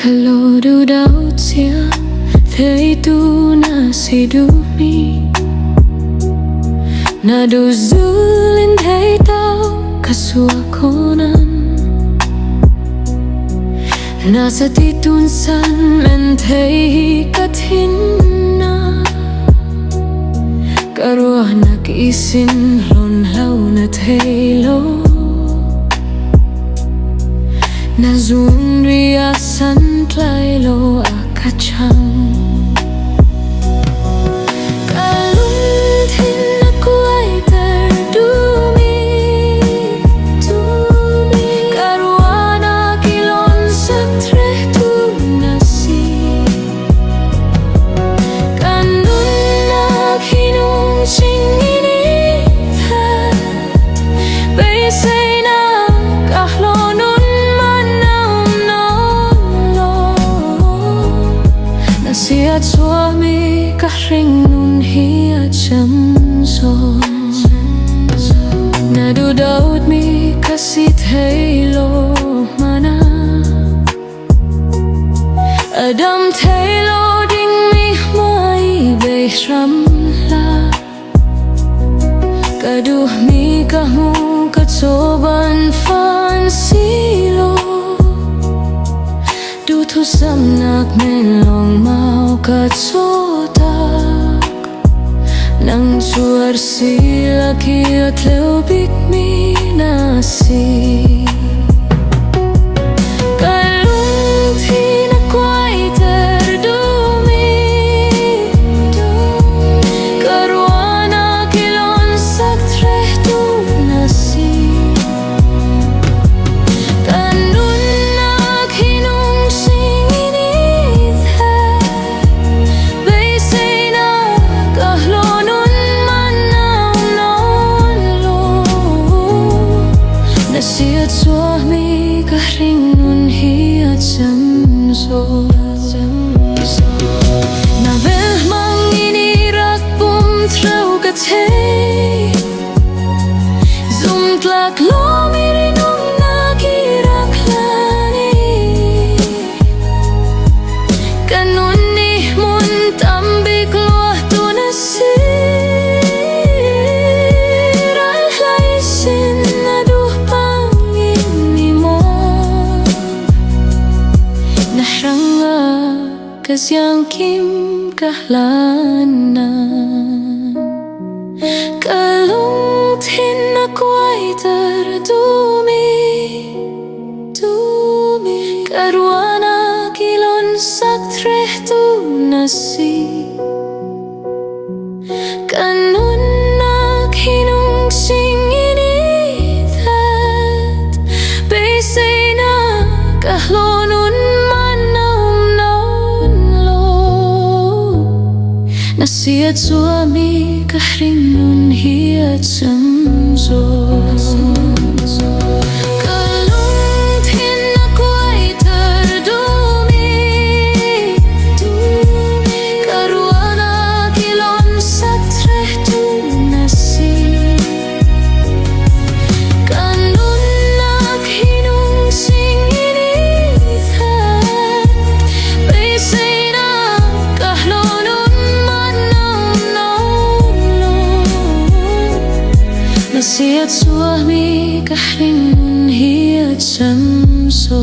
Kalau dudau tia itu nasi dumi Nadu zulin hei tau kasuakonan Nasa titunsan mentei katina Karuah nak isin lon lau na teilo Nazun riasan tlailo akachang Lungthin na Kuaiter dumi Karuana kilon satreh tu nasi Kanun na kinung singini that Baisay na kahlonun Siat suami kahring nun hiat jamso Nadu daud mi kasit heilo mana Adam teilo ding mi mai behram la Kaduh mi kahmu katsoban fan silo Tu samnak melong mau katsotak Nang suar sila kiat leubik minasi Lungthin na Kuaiter dumi Karuana kilon satreh tu nasi Siat suami kahring nun hiat jamso Navel manginirak bum trau katay Zum tlak lo mirinong nakirak lani Kanun ni mun tambik luah tunasi Kasyang kim kahlanan Lungthin na Kuaiter dumi Karuana kilon satreh tu nasi Kanun na kinung singini that Baisay na kahlonun Siat suami kahring nun hiat jamso Lungthin na Kuaiter dumi Karuana kilon satreh tu nasi Kanun na kinung singini that Baisay na kahlonun Siat suami kahring nun hiat jamso